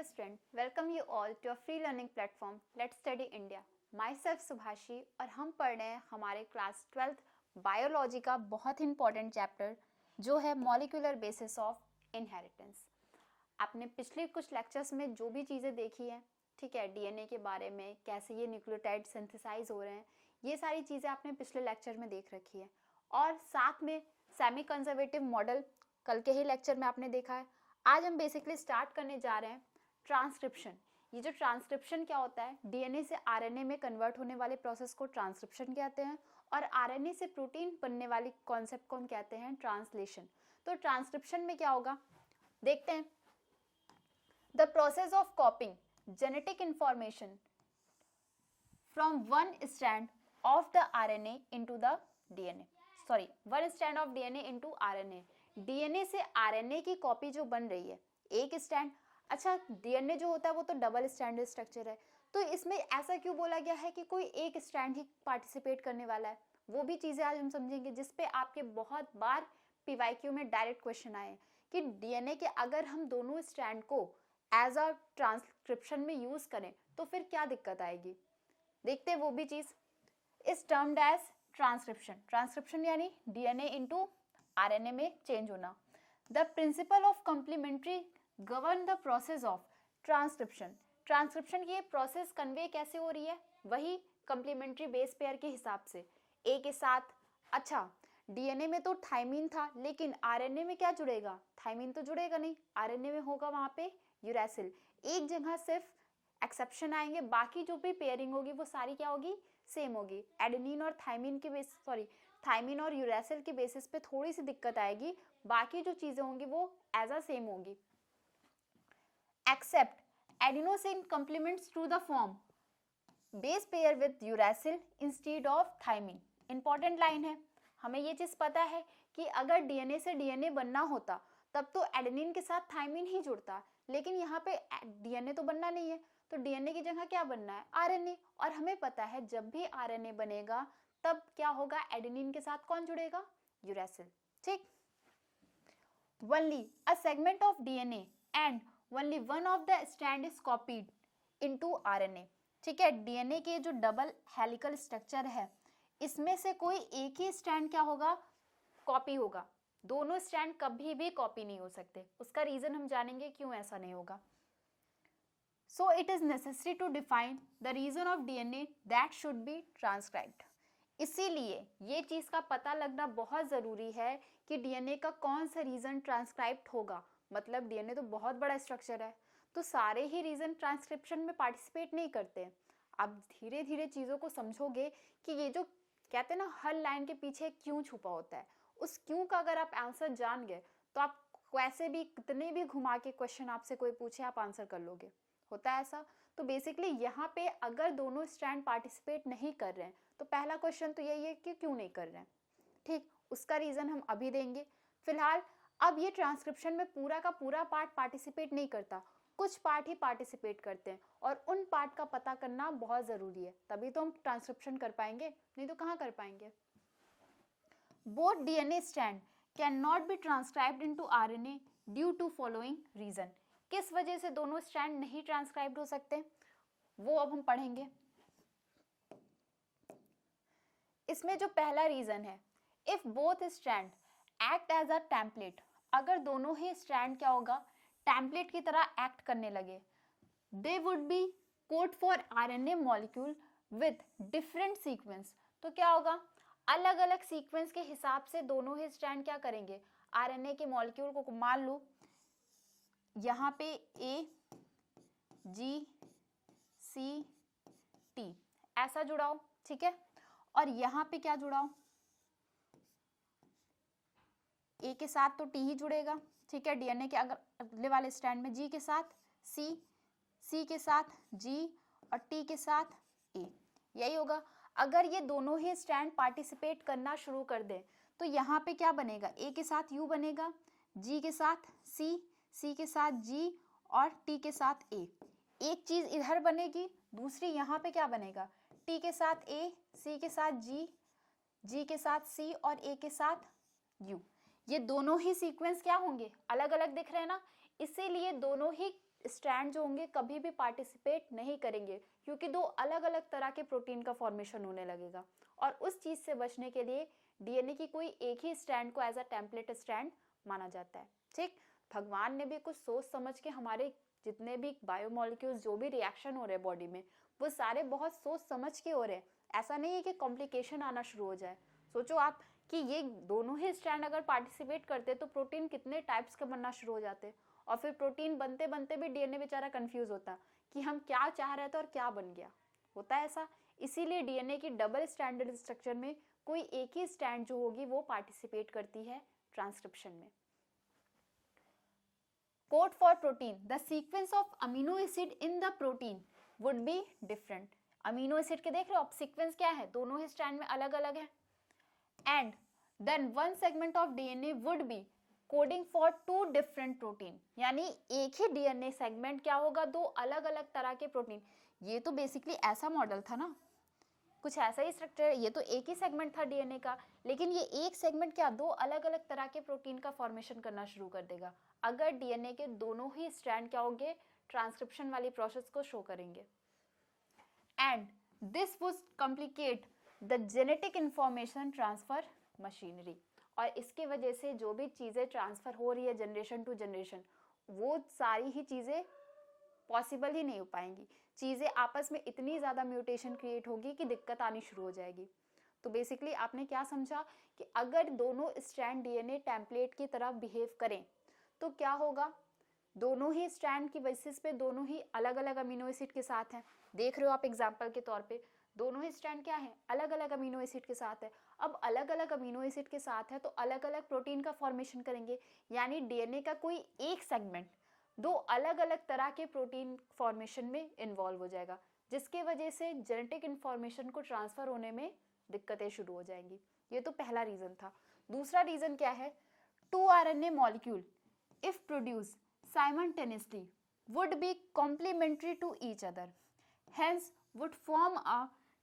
Dear student, welcome you all to a free learning platform Let's Study India. Myself Subhashi और हम पढ़ रहे हैं हमारे क्लास 12th बायोलॉजी का बहुत ही इंपॉर्टेंट चैप्टर जो है मॉलिक्यूलर बेसिस ऑफ इनहेरिटेंस। आपने पिछले कुछ लेक्चर्स में जो भी चीज़ें देखी हैं, ठीक है, डीएनए के बारे में, कैसे ये न्यूक्लियोटाइड सिंथेसाइज हो रहे हैं, ये सारी चीज़ें आपने पिछले लेक्चर में देख रखी है। और साथ में सेमी कंजर्वेटिव मॉडल कल के ही लेक्चर में आपने देखा है। आज हम बेसिकली स्टार्ट करने जा रहे हैं ट्रांसक्रिप्शन। ये जो ट्रांसक्रिप्शन क्या होता है, डीएनए से आरएनए में कन्वर्ट होने वाले प्रोसेस को ट्रांसक्रिप्शन कहते हैं और आरएनए से प्रोटीन बनने वाली कॉन्सेप्ट को हम कहते हैं ट्रांसलेशन। तो ट्रांसक्रिप्शन में क्या होगा देखते हैं। The process of कॉपिंग genetic information from one strand of the RNA into the DNA, sorry one strand of DNA into RNA. DNA से आरएनए की कॉपी जो बन रही है एक स्ट्रैंड, अच्छा डीएनए जो होता है वो तो डबल स्ट्रैंडेड स्ट्रक्चर है, तो इसमें ऐसा क्यों बोला गया है कि कोई एक स्ट्रैंड ही पार्टिसिपेट करने वाला है, वो भी चीजें आज हम समझेंगे जिसपे आपके बहुत बार पीवाईक्यू में डायरेक्ट क्वेश्चन आए कि डीएनए के अगर हम दोनों स्ट्रैंड को एज अ ट्रांसक्रिप्शन में यूज करें तो फिर क्या दिक्कत आएगी। देखते हैं वो भी चीज। इस टर्म्ड एज ट्रांसक्रिप्शन, ट्रांसक्रिप्शन यानी डीएनए इनटू आरएनए में चेंज होना। The principle of complementary govern the process of transcription. Transcription की ये प्रोसेस कन्वे कैसे हो रही है, वही कॉम्प्लीमेंट्री बेस पेयर के हिसाब से ए के साथ। अच्छा डीएनए में तो थाइमिन था लेकिन आरएनए में क्या जुड़ेगा, थाइमिन तो जुड़ेगा नहीं, आरएनए में होगा वहां पे यूरैसिल। एक जगह सिर्फ एक्सेप्शन आएंगे, बाकी जो भी पेयरिंग होगी वो सारी क्या होगी, सेम होगी। एडेनिन और थाइमिन के बेस थाइमिन और यूरैसिल के बेसिस पे थोड़ी सी दिक्कत आएगी, बाकी जो चीजें होंगी वो एज अ सेम होगी। Except adenosine complements to the form base pair with uracil instead of thymine. Important line है, हमें ये चीज पता है कि अगर डीएनए से डीएनए बनना होता तब तो एडेनिन के साथ थाइमिन ही जुड़ता, लेकिन यहाँ पे डीएनए तो बनना नहीं है, तो डीएनए की जगह क्या बनना है, आरएनए। और हमें पता है जब भी आरएनए बनेगा तब क्या होगा, एडेनिन के साथ कौन जुड़ेगा, यूरैसिल। ठीक। Only a segment of DNA and only one of the strand is copied into RNA. ठीक है, डीएनए के जो डबल हेलिकल स्ट्रक्चर है इसमें से कोई एक ही स्ट्रैंड क्या होगा, कॉपी होगा। दोनों स्ट्रैंड कभी भी कॉपी नहीं हो सकते, उसका रीजन हम जानेंगे क्यों ऐसा नहीं होगा। So it is necessary to define the region of DNA that should be transcribed. इसीलिए ये चीज का पता लगना बहुत जरूरी है कि डीएनए का कौन सा रीजन ट्रांसक्राइब्ड होगा। मतलब डीएनए तो बहुत बड़ा स्ट्रक्चर है, तो सारे ही रीजन ट्रांसक्रिप्शन में पार्टिसिपेट नहीं करते। आप धीरे धीरे चीजों को समझोगे कि ये जो कहते हैं ना हर लाइन के पीछे क्यों छुपा होता है, उस क्यों का अगर आप आंसर जान गए तो आप वैसे भी कितने भी घुमा के क्वेश्चन आपसे कोई पूछे आप आंसर कर लोगे, होता है ऐसा। तो बेसिकली यहाँ पे अगर दोनों स्ट्रैंड पार्टिसिपेट नहीं कर रहे हैं तो पहला क्वेश्चन तो यही है कि क्यों नहीं कर रहे हैं। ठीक, उसका रीजन हम अभी देंगे। फिलहाल अब ये ट्रांसक्रिप्शन में पूरा का पूरा पार्ट पार्टिसिपेट नहीं करता, कुछ पार्ट ही पार्टिसिपेट करते हैं और उन पार्ट का पता करना बहुत जरूरी है, तभी तो हम ट्रांसक्रिप्शन कर पाएंगे, नहीं तो कहाँ कर पाएंगे। Both DNA strand can not be transcribed into RNA due to following reason. किस वजह से दोनों स्ट्रैंड नहीं ट्रांसक्राइब्ड हो सकते वो अब हम पढ़ेंगे। इसमें जो पहला रीजन है, if both strand act as a template, अगर दोनों ही स्ट्रैंड क्या होगा, टेम्पलेट की तरह एक्ट करने लगे, they would be code for RNA molecule with different sequence. तो क्या होगा, अलग अलग सीक्वेंस के हिसाब से दोनों ही स्ट्रैंड क्या करेंगे, आरएनए के मॉलिक्यूल को मान लो यहाँ पे ए जी सी टी ऐसा जुड़ाओ, ठीक है, और यहाँ पे क्या जुड़ाओ, ए के साथ तो टी ही जुड़ेगा, ठीक है, डीएनए के अगले वाले स्ट्रैंड में जी के साथ सी, सी के साथ जी और टी के साथ ए, यही होगा। अगर ये दोनों ही स्ट्रैंड पार्टिसिपेट करना शुरू कर दें तो यहाँ पे क्या बनेगा, ए के साथ यू बनेगा, जी के साथ सी, सी के साथ जी और टी के साथ ए। एक चीज इधर बनेगी, दूसरी यहाँ पे क्या बनेगा, टी के साथ ए, सी के साथ जी, जी के साथ सी और ए के साथ यू। ये दोनों ही सीक्वेंस क्या होंगे, अलग अलग दिख रहे हैं ना, इसीलिए दोनों ही स्ट्रैंड जो होंगे कभी भी पार्टिसिपेट नहीं करेंगे, क्योंकि दो अलग अलग तरह के प्रोटीन का फॉर्मेशन होने लगेगा। और उस चीज से बचने के लिए डीएनए की कोई एक ही स्ट्रैंड को एज अ टेम्पलेट स्ट्रैंड माना जाता है। ठीक, भगवान ने भी कुछ सोच समझ के हमारे जितने भी बायोमोलिक्यूल्स जो भी रिएक्शन हो रहे हैं बॉडी में, वो सारे बहुत सोच समझ के हो रहे हैं। ऐसा नहीं है कि कॉम्प्लिकेशन आना शुरू हो जाए। सोचो आप कि ये दोनों ही स्ट्रैंड अगर पार्टिसिपेट करते तो प्रोटीन कितने टाइप्स के बनना शुरू हो जाते, और फिर प्रोटीन बनते बनते भी डीएनए बेचारा कंफ्यूज होता कि हम क्या चाह रहे थे और क्या बन गया। होता है ऐसा। इसीलिए डीएनए की डबल स्ट्रैंडेड स्ट्रक्चर में कोई एक ही स्ट्रैंड जो होगी वो पार्टिसिपेट करती है ट्रांसक्रिप्शन में। Code for protein, the sequence of amino acid in the protein would be different. Amino acid के देख रहे हो आप, सीक्वेंस क्या है, दोनों ही स्ट्रैंड में अलग अलग है। And then one segment of DNA would be coding for two different protein, यानी एक ही डीएनए सेगमेंट क्या होगा, दो अलग अलग तरह के प्रोटीन। ये तो बेसिकली ऐसा मॉडल था ना, कुछ ऐसा ही स्ट्रक्चर। ये तो एक ही सेगमेंट था डीएनए का, लेकिन ये एक सेगमेंट क्या दो अलग अलग तरह के प्रोटीन का फॉर्मेशन करना शुरू कर देगा अगर डीएनए के दोनों ही स्ट्रैंड क्या होंगे, ट्रांसक्रिप्शन वाली प्रोसेस को शो करेंगे। And this would complicate the genetic information transfer machinery, और इसके वजह से जो भी चीजें ट्रांसफर हो रही है जनरेशन टू जनरेशन, वो सारी ही चीजें पॉसिबल ही नहीं हो पाएंगी। चीजें आपस में इतनी ज्यादा म्यूटेशन क्रिएट होगी कि दिक्कत आनी शुरू हो जाएगी। तो बेसिकली आपने क्या समझा कि अगर दोनों स्ट्रैंड डीएनए टेम्पलेट की तरह बिहेव करें तो क्या होगा, दोनों ही स्ट्रैंड की बेसिस पे दोनों ही अलग अलग अमीनो एसिड के साथ हैं। देख रहे हो आप एग्जांपल के तौर पे, दोनों ही स्ट्रैंड क्या है, अलग अलग अमीनो एसिड के साथ है। अब अलग अलग अमीनो एसिड के साथ है तो अलग अलग प्रोटीन का फॉर्मेशन करेंगे, यानी डीएनए का कोई एक सेगमेंट दो अलग अलग तरह के प्रोटीन फॉर्मेशन में इन्वॉल्व हो जाएगा, जिसके वजह से जेनेटिक इंफॉर्मेशन को ट्रांसफर होने में दिक्कतें शुरू हो जाएंगी। ये तो पहला रीजन था। दूसरा रीजन क्या है, two RNA molecule if produce simultaneously would be complementary to each other, hence would form a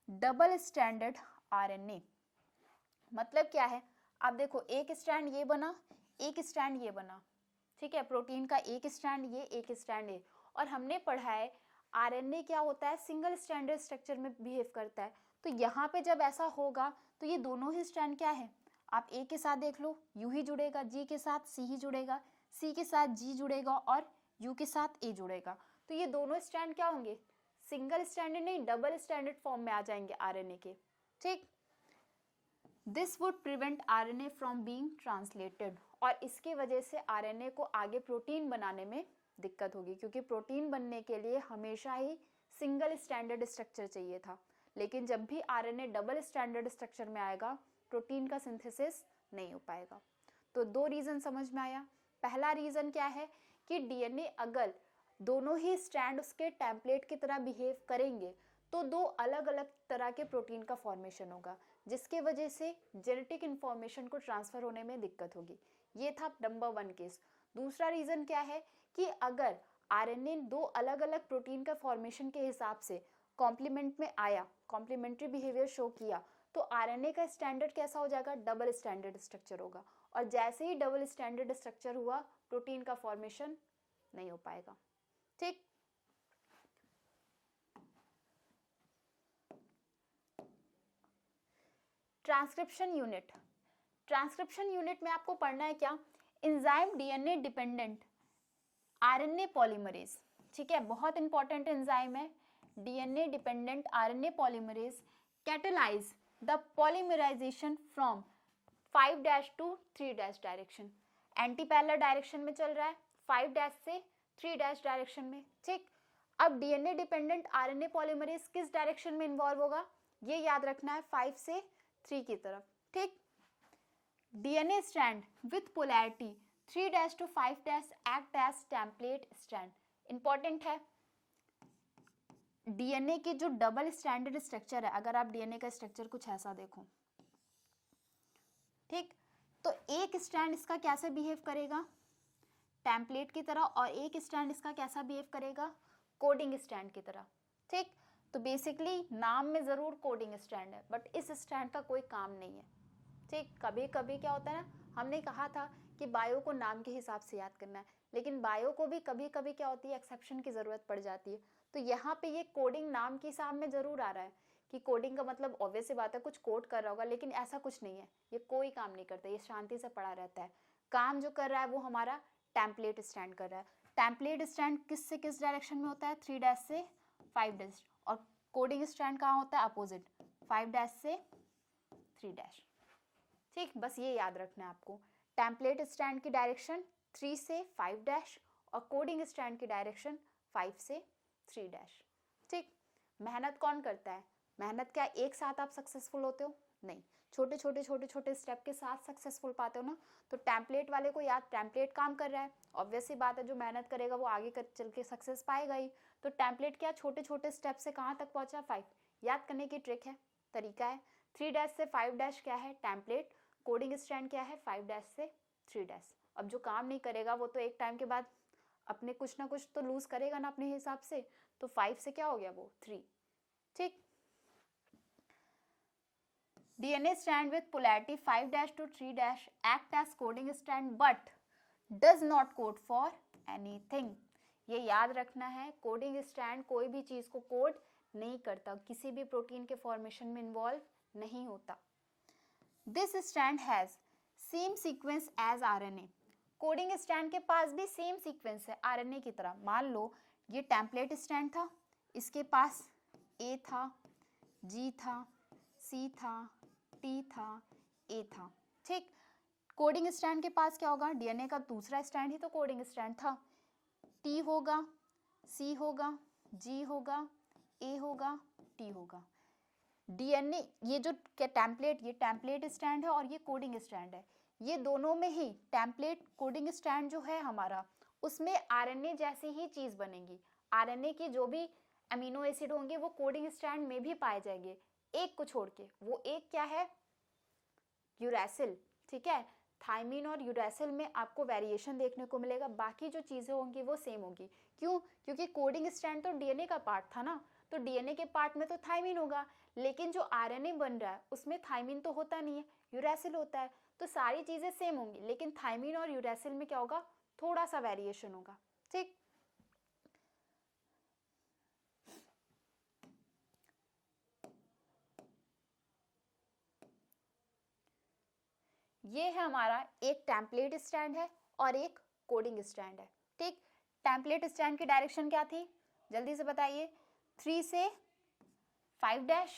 double stranded RNA। मतलब क्या है, आप देखो एक स्ट्रैंड ये बना, एक स्ट्रैंड ये बना, ठीक है, प्रोटीन का एक स्ट्रैंड ये, एक स्ट्रैंड ये। और हमने पढ़ा है आरएनए क्या होता है, सिंगल स्ट्रैंडेड स्ट्रक्चर में बिहेव करता है। तो यहाँ पे जब ऐसा होगा तो ये दोनों ही स्ट्रैंड क्या है, आप ए के साथ देख लो, यू ही जुड़ेगा, जी के साथ सी ही जुड़ेगा, सी के साथ जी जुड़ेगा और यू के साथ ए जुड़ेगा। तो ये दोनों स्ट्रैंड क्या होंगे, सिंगल स्ट्रैंडेड नहीं डबल स्ट्रैंडेड फॉर्म में आ जाएंगे आरएनए के। ठीक, this would prevent RNA from being translated, और इसके वजह से आरएनए को आगे प्रोटीन बनाने में दिक्कत होगी, क्योंकि प्रोटीन बनने के लिए हमेशा ही सिंगल स्टैंडर्ड स्ट्रक्चर चाहिए था। लेकिन जब भी आरएनए डबल स्टैंडर्ड स्ट्रक्चर में आएगा प्रोटीन का सिंथेसिस नहीं हो पाएगा। तो दो रीजन समझ में आया। पहला रीजन क्या है कि डीएनए अगर दोनों ही स्ट्रैंड उसके टेम्पलेट की तरह बिहेव करेंगे तो दो अलग अलग तरह के प्रोटीन का फॉर्मेशन होगा, जिसके वजह से जेनेटिक इंफॉर्मेशन को ट्रांसफर होने में दिक्कत होगी। ये था नंबर 1 केस। दूसरा रीजन क्या है कि अगर आरएनए दो अलग अलग प्रोटीन का फॉर्मेशन के हिसाब से कॉम्प्लीमेंट में आया, कॉम्प्लीमेंट्री बिहेवियर शो किया, तो आरएनए का स्टैंडर्ड कैसा हो जाएगा, डबल स्टैंडर्ड स्ट्रक्चर होगा। और जैसे ही डबल स्टैंडर्ड स्ट्रक्चर हुआ प्रोटीन का फॉर्मेशन नहीं हो पाएगा। ठीक, ट्रांसक्रिप्शन यूनिट। ट्रांसक्रिप्शन यूनिट में आपको पढ़ना है क्या, enzyme DNA dependent RNA polymerase. ठीक है, बहुत इंपॉर्टेंट एंजाइम है, DNA dependent RNA polymerase catalyse the polymerization from 5' to 3' direction. Anti parallel direction में चल रहा है, 5' से 3' डायरेक्शन में। ठीक, अब डीएनए डिपेंडेंट आरएनए पॉलीमरेज किस डायरेक्शन में इन्वॉल्व होगा, ये याद रखना है, 5 से 3 की तरफ। ठीक, DNA strand with polarity 3' to 5' act as template strand. Important है, डीएनए की जो डबल स्टैंडर्ड स्ट्रक्चर है, अगर आप डीएनए का स्ट्रक्चर कुछ ऐसा देखो, ठीक, तो एक स्ट्रैंड इसका कैसे बिहेव करेगा, टेम्पलेट की तरह, और एक स्ट्रैंड इसका कैसा बिहेव करेगा, कोडिंग स्ट्रैंड की तरह। ठीक, तो बेसिकली नाम में जरूर कोडिंग स्ट्रैंड है, बट इस स्ट्रैंड का कोई काम नहीं है। ठीक, कभी कभी क्या होता है ना, हमने कहा था कि बायो को नाम के हिसाब से याद करना है, लेकिन बायो को भी कभी कभी क्या होती है, एक्सेप्शन की जरूरत पड़ जाती है। तो यहाँ पे ये कोडिंग नाम के हिसाब में जरूर आ रहा है कि कोडिंग का मतलब ऑब्वियस सी बात है कुछ कोड कर रहा होगा, लेकिन ऐसा कुछ नहीं है, ये कोई काम नहीं करता, ये शांति से पड़ा रहता है। काम जो कर रहा है वो हमारा टेम्पलेट स्टैंड कर रहा है। टेम्पलेट स्टैंड किस से किस डायरेक्शन में होता है, 3 से 5 और कोडिंग स्टैंड कहाँ होता है, अपोजिट 5 से 3। ठीक, बस ये याद रखना है आपको। टेम्पलेट स्टैंड की डायरेक्शन 3 से 5 और कोडिंग स्टैंड की डायरेक्शन 5 से 3। ठीक, मेहनत कौन करता है, मेहनत क्या एक साथ आप सक्सेसफुल होते हो, नहीं, छोटे छोटे स्टेप के साथ सक्सेसफुल पाते हो ना। तो टेम्पलेट वाले को याद, टेम्पलेट काम कर रहा है, ऑब्वियस सी बात है जो मेहनत करेगा वो आगे चल के सक्सेस पाएगा ही। तो टेम्पलेट क्या छोटे छोटे स्टेप से कहाँ तक पहुंचा, 5। याद करने की ट्रिक है, तरीका है। 3 से 5 क्या है, टेम्पलेट। कोडिंग स्टैंड क्या है, 5 से 3। अब जो काम नहीं करेगा वो तो एक टाइम के बाद अपने कुछ ना कुछ तो लूज करेगा ना अपने हिसाब से। तो 5 से क्या हो गया, वो 3। ठीक, DNA strand with polarity 5 to 3 act as coding strand but does not code for anything। ये याद रखना है, कोडिंग स्टैंड कोई भी चीज को कोड नहीं करता, किसी भी प्रोटीन के फॉर्मेशन में इन्वॉल्व नहीं होता। This strand has same sequence as RNA। Coding strand के पास भी सेम सीक्वेंस है RNA की तरह। मान लो ये टेम्पलेट स्टैंड था, इसके पास A था, G था, C था, T था, A था। ठीक, कोडिंग स्टैंड के पास क्या होगा, DNA का दूसरा स्टैंड ही तो कोडिंग स्टैंड था। T होगा, C होगा, G होगा, A होगा, T होगा। DNA ये जो टेम्पलेट, ये टेम्पलेट स्टैंड है और ये कोडिंग स्टैंड है, ये दोनों में ही टेम्पलेट कोडिंग स्टैंड जो है हमारा, उसमें RNA जैसी ही चीज बनेगी। RNA के जो भी अमीनो एसिड होंगे वो कोडिंग स्टैंड में भी पाए जाएंगे, एक को छोड़ के। वो एक क्या है, यूरेसिल। ठीक है, थायमिन और यूरेसिल में आपको वेरिएशन देखने को मिलेगा, बाकी जो चीजें होंगी वो सेम होगी। क्यों, क्योंकि कोडिंग स्टैंड तो DNA का पार्ट था ना, तो DNA के पार्ट में तो थायमिन होगा, लेकिन जो RNA बन रहा है उसमें थायमिन तो होता नहीं है, यूरेसिल होता है। तो सारी चीजें सेम होंगी, लेकिन थायमिन और यूरेसिल में क्या होगा, थोड़ा सा वेरिएशन होगा। ठीक, ये है हमारा एक टेम्पलेट स्टैंड है और एक कोडिंग स्टैंड है। ठीक, टेम्पलेट स्टैंड की डायरेक्शन क्या थी, जल्दी से बताइए, 3 से 5।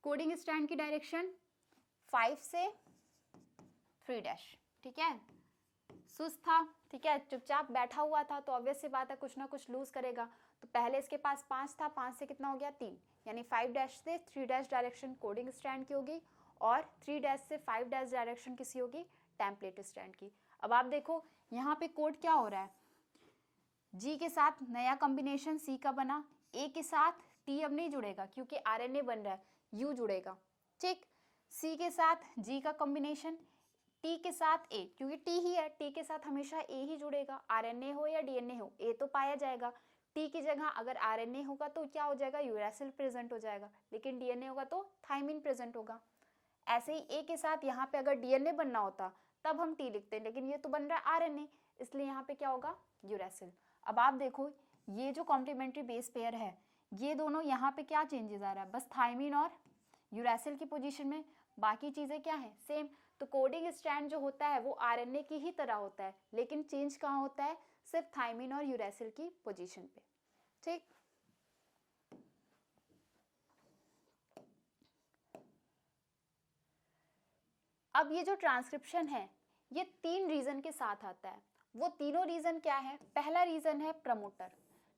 कोडिंग स्टैंड की डायरेक्शन 5 से 3। ठीक है, सुस्त था, ठीक है, चुपचाप बैठा हुआ था, तो ऑब्वियस सी बात है कुछ ना कुछ लूज करेगा। तो पहले इसके पास 5 था, 5 से कितना हो गया, 3, यानी 5 से 3 डायरेक्शन कोडिंग स्टैंड की होगी और 3 से 5 डायरेक्शन किसी होगी, टेम्पलेट स्टैंड की। अब आप देखो यहाँ पे कोड क्या हो रहा है, G के साथ नया कॉम्बिनेशन C का बना, A के साथ T अब नहीं जुड़ेगा क्योंकि RNA बन रहा है, U जुड़ेगा। ठीक, C के साथ G का कॉम्बिनेशन, T के साथ A, क्योंकि T ही है, T के साथ हमेशा A ही जुड़ेगा, RNA हो या DNA हो, A तो पाया जाएगा। T की जगह अगर RNA होगा तो क्या हो जाएगा, यूरेसिल प्रेजेंट हो जाएगा, लेकिन DNA होगा तो थायमिन प्रेजेंट होगा। ऐसे ही A के साथ यहाँ पे अगर DNA बनना होता तब हम T लिखते हैं, लेकिन ये तो बन रहा है RNA, इसलिए यहाँ पे क्या होगा, यूरेसिल। अब आप देखो ये जो कॉम्प्लीमेंट्री बेस पेयर है, ये दोनों यहाँ पे क्या चेंजेस आ रहा है, बस थायमिन और यूरेसिल की पोजीशन में, बाकी चीजें क्या है, सेम। तो कोडिंग स्टैंड जो होता है वो RNA की ही तरह होता है, लेकिन चेंज कहाँ होता है, सिर्फ थायमिन और यूरेसिल की पोजीशन पे। ठीक, अब ये जो ट्रांसक्रिप्शन है ये 3 रीजन के साथ आता है। वो तीनों रीजन क्या है, पहला रीजन है प्रमोटर,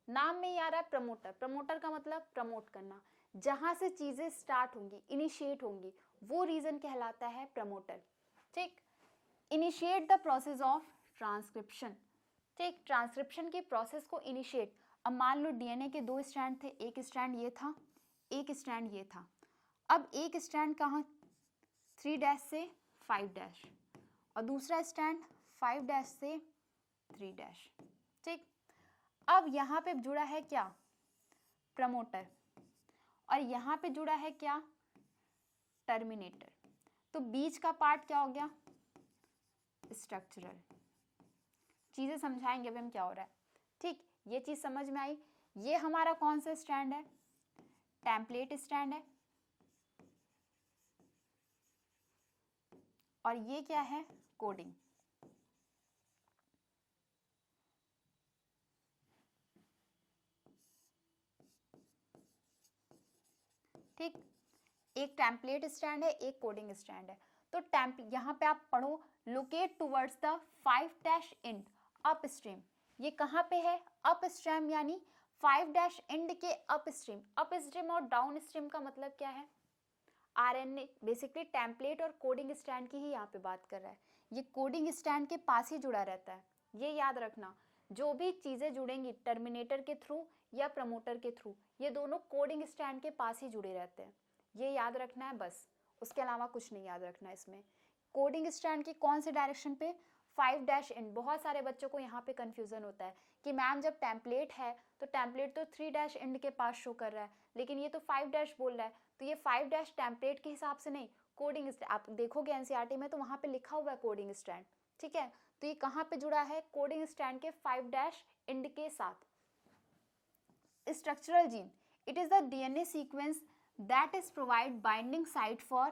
नाम में ही आ रहा है प्रमोटर। प्रमोटर का मतलब प्रमोट करना, जहां से चीजें स्टार्ट होंगी, इनिशिएट होंगी, वो रीजन कहलाता है प्रमोटर। ठीक, initiate the process of transcription. ठीक, ट्रांसक्रिप्शन की प्रोसेस को इनिशिएट। अब मान लो DNA के 2 स्ट्रैंड थे, एक स्ट्रैंड ये था, एक स्ट्रैंड ये था। अब एक स्ट्रैंड कहाँ, 3 से 5 और दूसरा स्ट्रैंड 5 से 3। ठीक, अब यहाँ पे जुड़ा है क्या, प्रमोटर, और यहाँ पे जुड़ा है क्या, टर्मिनेटर। तो बीच का पार्ट क्या हो गया, स्ट्रक्चरल। चीजें समझाएंगे अभी हम क्या हो रहा है। ठीक, ये चीज समझ में आई। ये हमारा कौन सा स्ट्रैंड है? टेम्पलेट स्ट्रैंड है। और ये क्या है? कोडिंग। ठीक, एक टेम्पलेट स्टैंड है, एक कोडिंग स्टैंड है। तो यहाँ पे आप पढ़ो, locate towards the 5 end upstream. ये कहाँ पे है? अप स्ट्रीम, यानी 5 इंड के अप स्ट्रीम। अप स्ट्रीम और डाउन स्ट्रीम का मतलब क्या है? आरएनए बेसिकली टेम्पलेट और कोडिंग स्टैंड की ही यहाँ पे बात कर रहा है। ये कोडिंग स्टैंड के पास ही जुड़ा रहता है, ये याद रखना। जो भी चीजें जुड़ेंगी टर्मिनेटर के थ्रू या प्रमोटर के थ्रू, ये दोनों कोडिंग स्टैंड के पास ही जुड़े रहते हैं, ये याद रखना है बस। उसके अलावा कुछ नहीं याद रखना है इसमें। कोडिंग स्टैंड की कौन से डायरेक्शन पे? 5 इंड। बहुत सारे बच्चों को यहाँ पे कंफ्यूजन होता है कि मैम जब टेम्पलेट है तो टेम्पलेट तो 3 इंड के पास शो कर रहा है, लेकिन ये तो 5 बोल रहा है। तो ये 5 टेम्पलेट के हिसाब से नहीं, कोडिंग आप देखोगे एनसीईआरटी में तो वहां पे लिखा हुआ है कोडिंग स्टैंड। ठीक है, तो ये कहाँ पे जुड़ा है? कोडिंग स्टैंड के 5 इंड के साथ। Structural gene, it is the DNA sequence that is provide binding site for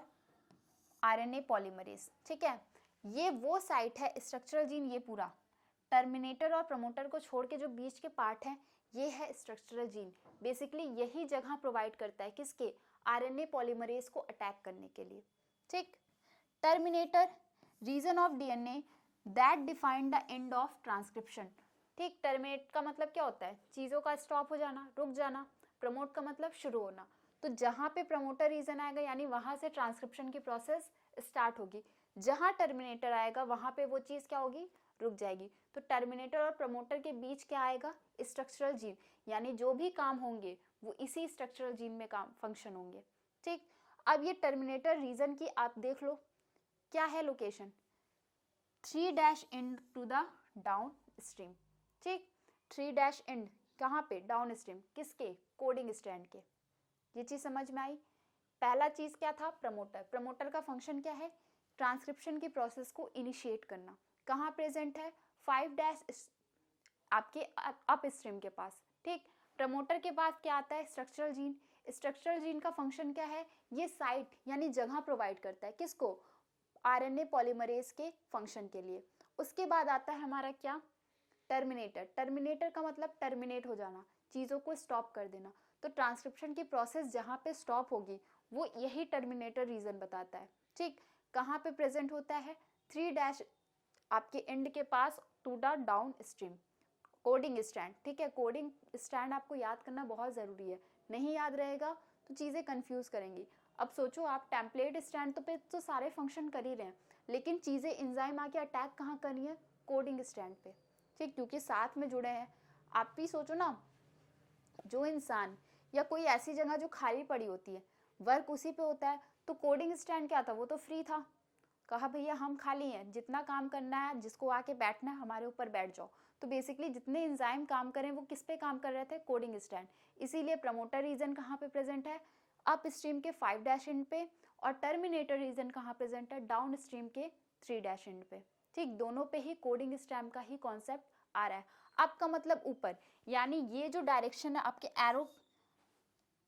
RNA polymerase. ठीक है, ये वो साइट है स्ट्रक्चरल जीन, ये पूरा टर्मिनेटर और प्रमोटर को छोड़ के जो बीच के पार्ट है ये है स्ट्रक्चरल जीन। बेसिकली यही जगह प्रोवाइड करता है किसके? आरएनए पॉलीमरेज को अटैक करने के लिए। ठीक, terminator, region of DNA that define the end of transcription. ठीक, टर्मिनेट का मतलब क्या होता है? चीजों का स्टॉप हो जाना, रुक जाना। प्रमोट का मतलब शुरू होना। तो जहां पे प्रमोटर रीजन आएगा यानी वहां से ट्रांसक्रिप्शन की प्रोसेस स्टार्ट होगी। जहां टर्मिनेटर आएगा वहां पे वो चीज क्या होगी? रुक जाएगी। तो टर्मिनेटर और प्रमोटर के बीच क्या आएगा? स्ट्रक्चरल जीन, यानी जो भी काम होंगे वो इसी स्ट्रक्चरल जीन में काम फंक्शन होंगे। ठीक, अब ये टर्मिनेटर रीजन की आप देख लो क्या है location? 3 end to the downstream. ठीक, 3 इंड कहाँ पे? डाउन स्ट्रीम, किसके? कोडिंग स्टैंड के। ये चीज समझ में आई। पहला चीज क्या था? प्रमोटर। प्रमोटर का फंक्शन क्या है? ट्रांसक्रिप्शन की प्रोसेस को इनिशिएट करना। कहाँ प्रेजेंट है? 5 आपके अप स्ट्रीम के पास। ठीक, प्रमोटर के पास क्या आता है? Structural gene. स्ट्रक्चरल जीन का फंक्शन क्या है? ये साइट यानी जगह प्रोवाइड करता है किसको? आरएनए पॉलीमरेज के फंक्शन के लिए। उसके बाद आता है हमारा क्या? टर्मिनेटर। टर्मिनेटर का मतलब टर्मिनेट हो जाना, चीजों को स्टॉप कर देना। तो ट्रांसक्रिप्शन की प्रोसेस जहां पे स्टॉप होगी वो यही टर्मिनेटर रीजन बताता है। ठीक, कहाँ पे प्रेजेंट होता है? 3 आपके एंड के पास to the downstream. Coding stand. ठीक है, कोडिंग स्टैंड आपको याद करना बहुत ज़रूरी है, नहीं याद रहेगा तो चीज़ें कंफ्यूज करेंगी। अब सोचो आप टेम्पलेट स्टैंड तो पे तो सारे फंक्शन कर ही रहे हैं, लेकिन चीज़ें एंजाइम आके अटैक कहाँ कर रही है? कोडिंग स्टैंड पे। ठीक, क्योंकि साथ में जुड़े हैं। आप भी सोचो ना, जो इंसान या कोई ऐसी जगह जो खाली पड़ी होती है, वर्क उसी पे होता है, तो कोडिंग स्टैंड क्या था? वो तो फ्री था। कहा भैया हम खाली हैं, जितना काम करना है, जिसको आके बैठना है हमारे ऊपर बैठ जाओ। तो बेसिकली जितने एंजाइम काम करें वो किस पे काम कर रहे थे? Coding stand. इसीलिए प्रमोटर रीजन कहाँ पे प्रेजेंट है? अप स्ट्रीम के 5 इंड पे। और टर्मिनेटर रीजन कहाँ प्रेजेंट है? डाउन स्ट्रीम के 3 इंड पे। ठीक, दोनों पे ही कोडिंग स्टैंड का ही कॉन्सेप्ट आ रहा है। अप का मतलब ऊपर, यानी ये जो डायरेक्शन है आपके एरो,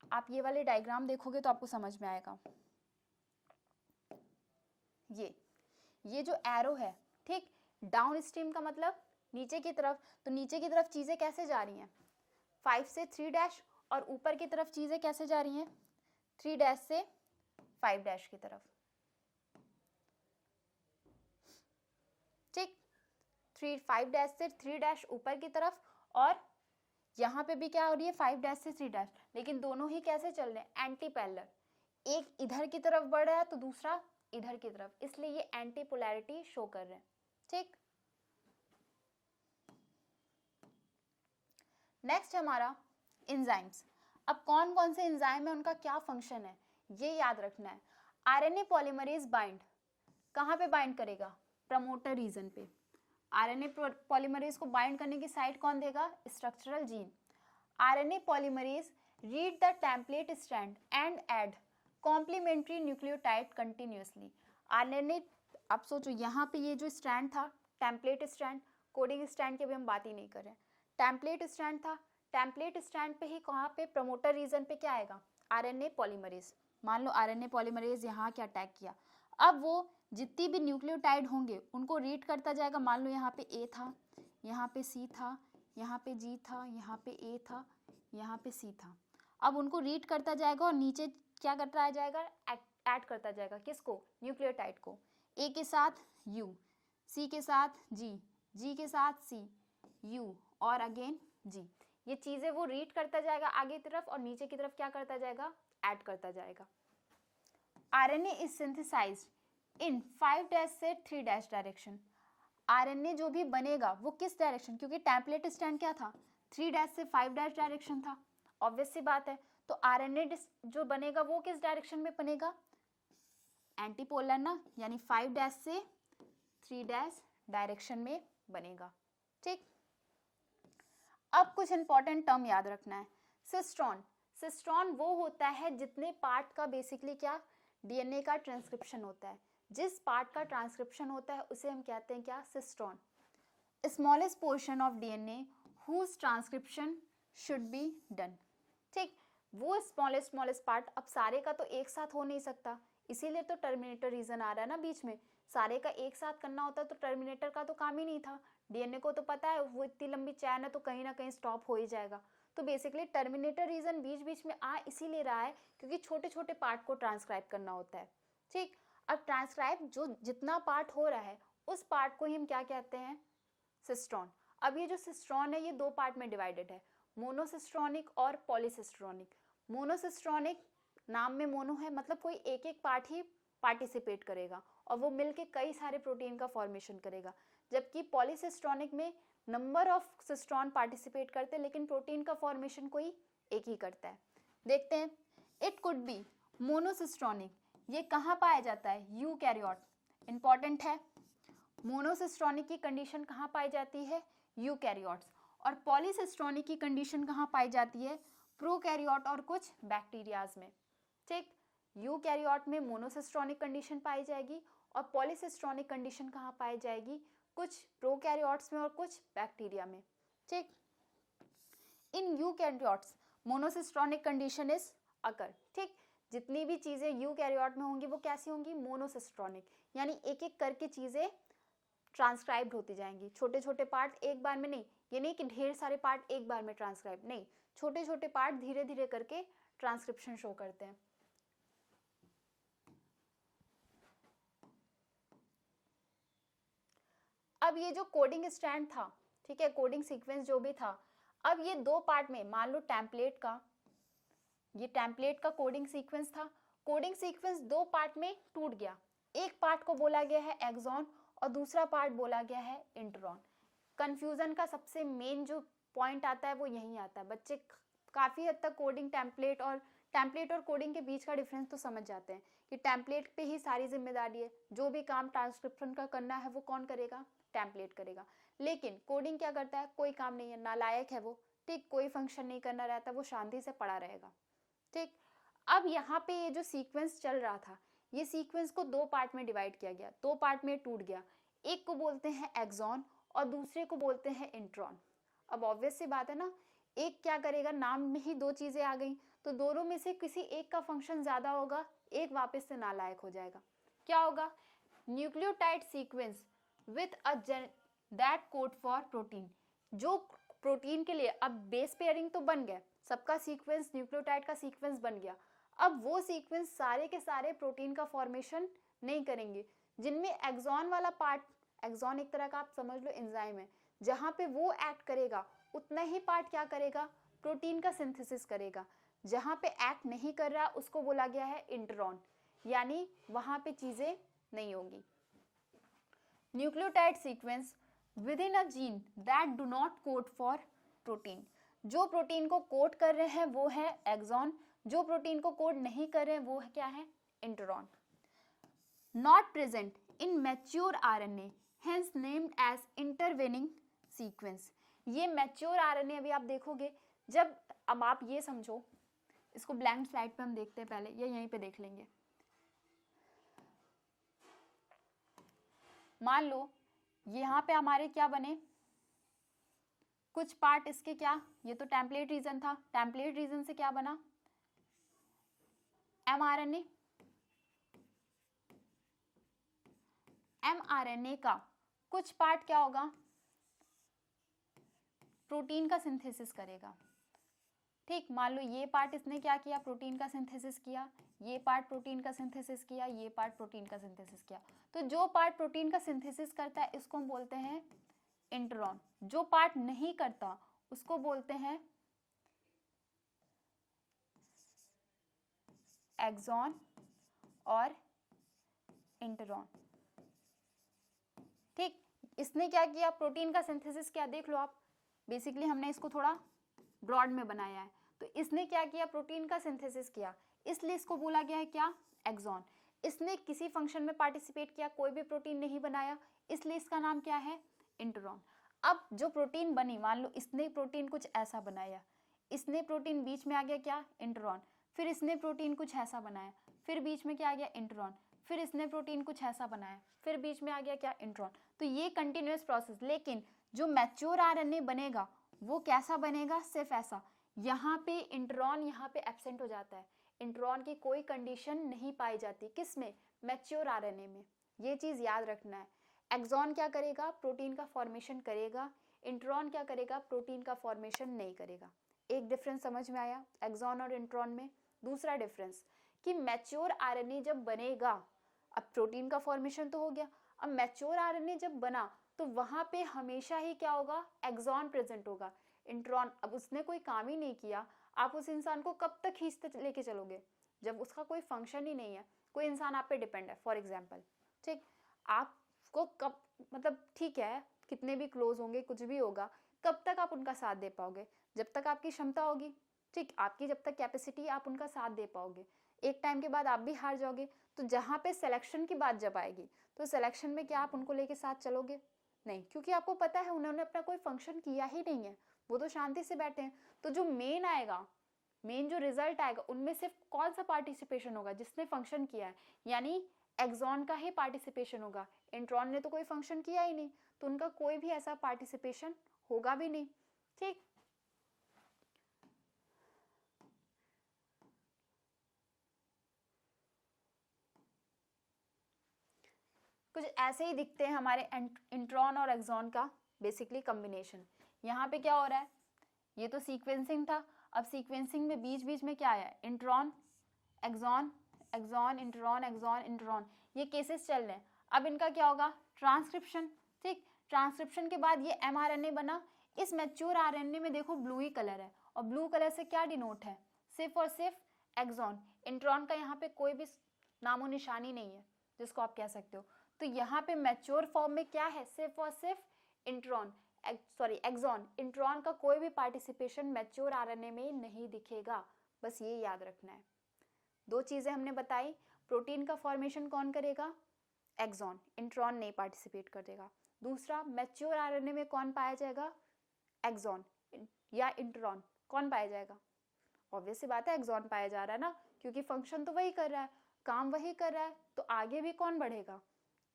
आप ये वाले डायग्राम देखोगे तो आपको समझ में आएगा। ये जो एरो है, ठीक, डाउन स्ट्रीम का मतलब नीचे की तरफ। तो नीचे की तरफ चीजें कैसे जा रही हैं? 5 से 3 और ऊपर की तरफ चीजें कैसे जा रही हैं? 3 से 5 की तरफ। ठीक, 5 से 3 ऊपर की तरफ, और यहाँ पे भी क्या हो रही है? 5 से 3, लेकिन दोनों ही कैसे चल रहे हैं? Anti parallel. एक इधर की तरफ बढ़ रहा है तो दूसरा इधर की तरफ, इसलिए ये एंटी पोलैरिटी शो कर रहे हैं। ठीक, नेक्स्ट हमारा एंजाइम्स। अब कौन कौन से एंजाइम है, उनका क्या फंक्शन है, ये याद रखना है। आरएनए पॉलीमरेज बाइंड कहाँ पे बाइंड करेगा? प्रमोटर रीजन पे। आरएनए पॉलीमरेज को बाइंड करने की साइट कौन देगा? Structural gene. RNA polymerase read the template strand and add complementary nucleotide continuously. RNA अब सोचो यहाँ पे ये जो स्ट्रैंड था टेम्पलेट स्ट्रैंड, कोडिंग स्ट्रैंड की अभी हम बात ही नहीं कर रहे हैं, टेम्पलेट स्ट्रैंड था, टेम्पलेट स्ट्रैंड पे ही कहाँ पे प्रमोटर रीजन पे क्या आएगा, आरएनए पॉलीमरेज। मान लो आरएनए पॉलीमरेज यहाँ क्या अटैक किया, अब वो जितनी भी न्यूक्लियोटाइड होंगे उनको रीड करता जाएगा। मान लो यहाँ पे ए था, यहाँ पे सी था, यहाँ पे जी था, यहाँ पे ए था, यहाँ पे सी था। अब उनको रीड करता जाएगा और नीचे क्या करता जाएगा, ऐड करता जाएगा, किसको, न्यूक्लियोटाइड को। ए के साथ यू, सी के साथ जी, जी के साथ सी, यू और अगेन जी। ये चीजें वो रीड करता जाएगा आगे की तरफ और नीचे की तरफ क्या करता जाएगा, ऐड करता जाएगा। आरएनए इज सिंथेसाइज्ड इन 5' से 3' डायरेक्शन। आरएनए जो भी बनेगा वो किस डायरेक्शन, क्योंकि टेम्पलेट स्ट्रैंड क्या था, 3' से 5' डायरेक्शन था, ऑब्वियस सी बात है। तो आरएनए जो बनेगा वो किस डायरेक्शन में बनेगा, एंटीपोलर ना, यानी 5' से 3' डायरेक्शन में बनेगा। ठीक, अब कुछ इंपॉर्टेंट टर्म याद रखना है। सिस्ट्रॉन, सिस्ट्रॉन वो होता है जितने पार्ट का बेसिकली क्या, डीएनए का ट्रांसक्रिप्शन होता है, जिस पार्ट का ट्रांसक्रिप्शन होता है उसे हम कहते हैं क्या, cistron. Smallest portion of DNA whose transcription should be done. ठीक, वो स्मॉलेस्ट पार्ट, अब सारे का तो एक साथ हो नहीं सकता, इसीलिए तो टर्मिनेटर रीजन आ रहा है ना बीच में। सारे का एक साथ करना होता तो टर्मिनेटर का तो काम ही नहीं था। डीएनए को तो पता है वो इतनी लंबी चैन है तो कहीं ना कहीं स्टॉप हो ही जाएगा। तो बेसिकली टर्मिनेटर रीजन बीच बीच में आ इसीलिए रहा है क्योंकि छोटे छोटे पार्ट को ट्रांसक्राइब करना होता है। ठीक, अब ट्रांसक्राइब जो जितना पार्ट हो रहा है उस पार्ट को ही हम क्या कहते हैं, सिस्ट्रॉन। अब ये जो सिस्ट्रॉन है ये दो पार्ट में डिवाइडेड है, मोनोसिस्ट्रॉनिक और पॉलीसिस्ट्रॉनिक। मोनोसिस्ट्रॉनिक नाम में मोनो है, मतलब कोई एक एक पार्ट ही पार्टिसिपेट करेगा और वो मिलके कई सारे प्रोटीन का फॉर्मेशन करेगा। जबकि पॉलीसिस्ट्रॉनिक में नंबर ऑफ सिस्ट्रॉन पार्टिसिपेट करते हैं लेकिन प्रोटीन का फॉर्मेशन कोई एक ही करता है। देखते हैं, इट कुड बी मोनोसिस्ट्रॉनिक, ये कहाँ पाया जाता है, यूकैरियोट। इंपॉर्टेंट है, मोनोसिस्ट्रॉनिक की कंडीशन कहाँ पाई जाती है, यूकैरियोट्स। और पॉलीसिस्ट्रॉनिक की कंडीशन कहाँ पाई जाती है, प्रोकैरियोट और कुछ बैक्टीरियाज में। ठीक, यूकैरियोट में मोनोसिस्ट्रॉनिक कंडीशन पाई जाएगी और पॉलीसिस्ट्रॉनिक कंडीशन कहाँ पाई जाएगी, कुछ प्रोकैरियोट्स में और कुछ बैक्टीरिया में। ठीक, in eukaryotes monocistronic condition is occur. ठीक, जितनी भी चीजें यूकैरियोट में होंगी वो कैसी होंगी, मोनोसिस्ट्रॉनिक, यानी एक एक करके चीजें ट्रांसक्राइब्ड होती जाएंगी। छोटे छोटे पार्ट एक बार में नहीं, ये नहीं कि ढेर सारे पार्ट एक बार में ट्रांसक्राइब, नहीं, छोटे छोटे पार्ट धीरे धीरे करके ट्रांसक्रिप्शन शो करते हैं। अब ये जो कोडिंग स्ट्रैंड था, ठीक है, कोडिंग सीक्वेंस जो भी था, अब ये दो पार्ट में, मान लो टेम्पलेट का, ये टेम्पलेट का कोडिंग सीक्वेंस था, कोडिंग सीक्वेंस दो पार्ट में टूट गया। एक पार्ट को बोला गया है एक्सॉन और दूसरा पार्ट बोला गया है इंट्रॉन। कंफ्यूजन का सबसे मेन जो पॉइंट आता है वो यही आता है। बच्चे काफी हद तक कोडिंग टेम्पलेट और कोडिंग के बीच का डिफरेंस तो समझ जाते हैं कि टेम्पलेट पे ही सारी जिम्मेदारी है, जो भी काम ट्रांसक्रिप्शन का करना है वो कौन करेगा, टेम्पलेट करेगा। लेकिन कोडिंग क्या करता है, कोई काम नहीं है, नालायक है वो, ठीक, कोई फंक्शन नहीं करना रहता, वो शांति से पड़ा रहेगा। ठीक, अब यहाँ पे ये जो सीक्वेंस चल रहा था, ये सीक्वेंस को दो पार्ट में डिवाइड किया गया, दो पार्ट में टूट गया। एक को बोलते हैं एक्सॉन और दूसरे को बोलते हैं इंट्रॉन। अब ऑब्वियस सी बात है ना, एक क्या करेगा, नाम में ही दो चीजें आ गई तो दोनों में से किसी एक का फंक्शन ज्यादा होगा, एक वापस से नालायक हो जाएगा। क्या होगा, nucleotide sequence with a that code for protein. जो प्रोटीन के लिए अब बेस पेयरिंग तो बन गया, सबका सीक्वेंस, न्यूक्लियोटाइड का सीक्वेंस बन गया, अब वो सीक्वेंस सारे के सारे प्रोटीन का फॉर्मेशन नहीं करेंगे। जिनमें एक्सॉन वाला पार्ट, एक्सॉन एक तरह का आप समझ लो एंजाइम है, जहां पे वो एक्ट करेगा उतना ही पार्ट क्या करेगा, प्रोटीन का सिंथेसिस करेगा। जहां पे एक्ट नहीं कर रहा उसको बोला गया है इंट्रॉन, यानी वहां पे चीजें नहीं होगी। Nucleotide sequence within a gene that do not code for protein. जो प्रोटीन को कोड कर रहे हैं वो है एक्सॉन, जो प्रोटीन को कोड नहीं कर रहे हैं वो क्या है, intron. Not present in mature RNA, hence named as intervening sequence. ये मैच्योर आरएनए अभी आप देखोगे जब, अब आप ये समझो, इसको ब्लैंक स्लाइड पे हम देखते हैं पहले, या यहीं पे देख लेंगे। मान लो यहाँ पे हमारे क्या बने, कुछ पार्ट इसके क्या, ये तो टेम्पलेट रीजन था, टेम्पलेट रीजन से क्या बना, mRNA। mRNA का कुछ पार्ट क्या होगा, प्रोटीन का सिंथेसिस करेगा। ठीक, मान लो ये पार्ट इसने क्या किया, प्रोटीन का सिंथेसिस किया, ये पार्ट प्रोटीन का सिंथेसिस किया, ये पार्ट प्रोटीन का सिंथेसिस किया। तो जो पार्ट प्रोटीन का सिंथेसिस करता है इसको हम बोलते हैं इंट्रॉन, जो पार्ट नहीं करता उसको बोलते हैं एक्सॉन और इंटरॉन। ठीक, इसने क्या किया, प्रोटीन का सिंथेसिस किया, देख लो आप, बेसिकली हमने इसको थोड़ा ब्रॉड में बनाया है। तो इसने क्या किया, प्रोटीन का सिंथेसिस किया, इसलिए इसको बोला गया है क्या, एक्सॉन। इसने किसी फंक्शन में पार्टिसिपेट किया, कोई भी प्रोटीन नहीं बनाया, इसलिए इसका नाम क्या है, इंटरॉन। अब जो प्रोटीन बनी, मान लो इसने प्रोटीन कुछ ऐसा बनाया, इसने प्रोटीन बीच में आ गया क्या, इंटरॉन, फिर इसने प्रोटीन कुछ ऐसा बनाया, फिर बीच में क्या आ गया, इंटरॉन, फिर इसने प्रोटीन कुछ ऐसा बनाया, फिर बीच में आ गया क्या, इंट्रॉन। तो ये कंटिन्यूअस प्रोसेस, लेकिन जो मैच्योर आरएनए बनेगा वो कैसा बनेगा, सिर्फ ऐसा, यहाँ पे इंट्रॉन यहाँ पे एब्सेंट हो जाता है, इंट्रॉन की कोई कंडीशन नहीं पाई जाती, किसमें, मैच्योर आरएनए में। ये चीज याद रखना है। एक्सॉन क्या करेगा, प्रोटीन का फॉर्मेशन करेगा, इंट्रॉन क्या करेगा, प्रोटीन का फॉर्मेशन नहीं करेगा। एक डिफरेंस समझ में आया एक्सॉन और इंट्रॉन में। दूसरा डिफरेंस कि मैच्योर आरएनए जब बनेगा, अब प्रोटीन का फॉर्मेशन तो हो गया, अब मैच्योर आरएनए जब बना तो वहां पे हमेशा ही क्या होगा, एक्सॉन प्रेजेंट होगा। इंट्रॉन, अब उसने कोई काम ही नहीं किया, आप उस इंसान को कब तक खींचते लेके चलोगे, जब उसका कोई फंक्शन ही नहीं है, कोई इंसान आप पे डिपेंड है फॉर एग्जाम्पल। ठीक, आपको कब, मतलब ठीक है कितने भी क्लोज होंगे, कुछ भी होगा, कब तक आप उनका साथ दे पाओगे, जब तक आपकी क्षमता होगी। ठीक, आपकी जब तक कैपेसिटी, आप उनका साथ दे पाओगे। एक टाइम के बाद आप भी हार जाओगे। तो जहाँ पे सिलेक्शन की बात जब आएगी, तो सिलेक्शन में क्या आप उनको लेके साथ चलोगे, नहीं, क्योंकि आपको पता है उन्होंने अपना कोई फंक्शन किया ही नहीं है, वो तो शांति से बैठे हैं। तो जो मेन आएगा, मेन जो रिजल्ट आएगा, उनमें सिर्फ कौन सा पार्टिसिपेशन होगा, जिसने फंक्शन किया है, यानी एक्सॉन का ही पार्टिसिपेशन होगा। इंट्रॉन ने तो कोई फंक्शन किया ही नहीं, तो उनका कोई भी ऐसा पार्टिसिपेशन होगा भी नहीं। ठीक, कुछ ऐसे ही दिखते हैं हमारे इंट्रॉन और एक्सॉन का बेसिकली कॉम्बिनेशन। यहाँ पे क्या हो रहा है, ये तो सीक्वेंसिंग था, अब सीक्वेंसिंग में बीच बीच में क्या आया, intron exon, exon intron, exon intron, ये केसेस चल रहे हैं। अब इनका क्या होगा, ट्रांसक्रिप्शन। ठीक, ट्रांसक्रिप्शन के बाद ये mRNA बना, इस मैच्योर आरएनए में देखो ब्लू ही कलर है, और ब्लू कलर से क्या डिनोट है, सिर्फ और सिर्फ एक्सॉन। इंट्रॉन का यहाँ पे कोई भी नामो निशानी नहीं है जिसको आप कह सकते हो। तो यहाँ पे मैच्योर फॉर्म में क्या है, सिर्फ और सिर्फ इंट्रॉन, सॉरी एक्सॉन। इंट्रॉन का कोई भी पार्टिसिपेशन मैच्योर आरएनए में नहीं दिखेगा, बस ये याद रखना है। दो चीजें हमने बताई, प्रोटीन का फॉर्मेशन कौन करेगा, एक्सॉन, इंट्रॉन नहीं पार्टिसिपेट करेगा। दूसरा, मैच्योर आरएनए में कौन पाया जाएगा, एक्सॉन या इंट्रॉन, कौन पाया जाएगा, ऑब्वियस सी बात है एक्सॉन पाया जा रहा है ना, क्योंकि फंक्शन तो वही कर रहा है, काम वही कर रहा है, तो आगे भी कौन बढ़ेगा,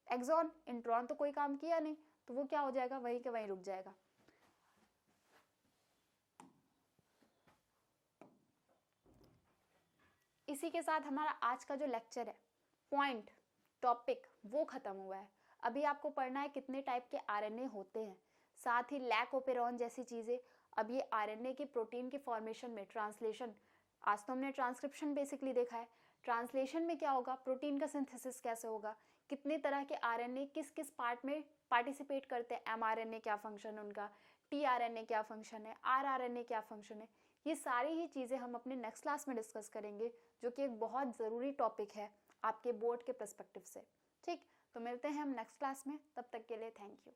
एक्सॉन। इंट्रॉन तो कोई काम किया नहीं, तो वो क्या हो जाएगा, वहीं के वहीं रुक जाएगा। इसी के साथ हमारा आज का जो लेक्चर है, पॉइंट, टॉपिक, वो खत्म हुआ है। अभी आपको पढ़ना है कितने टाइप के आरएनए होते हैं, साथ ही लैक ओपेरॉन जैसी चीजें। अब ये आरएनए की प्रोटीन के फॉर्मेशन में ट्रांसलेशन, आज तो हमने ट्रांसक्रिप्शन बेसिकली देखा है, ट्रांसलेशन में क्या होगा, प्रोटीन का सिंथेसिस कैसे होगा, कितने तरह के आरएनए किस किस पार्ट में पार्टिसिपेट करते हैं, एमआरएनए क्या फंक्शन है उनका, टीआरएनए क्या फंक्शन है, आरआरएनए क्या फंक्शन है, ये सारी ही चीज़ें हम अपने नेक्स्ट क्लास में डिस्कस करेंगे, जो कि एक बहुत ज़रूरी टॉपिक है आपके बोर्ड के पर्सपेक्टिव से। ठीक, तो मिलते हैं हम नेक्स्ट क्लास में, तब तक के लिए थैंक यू।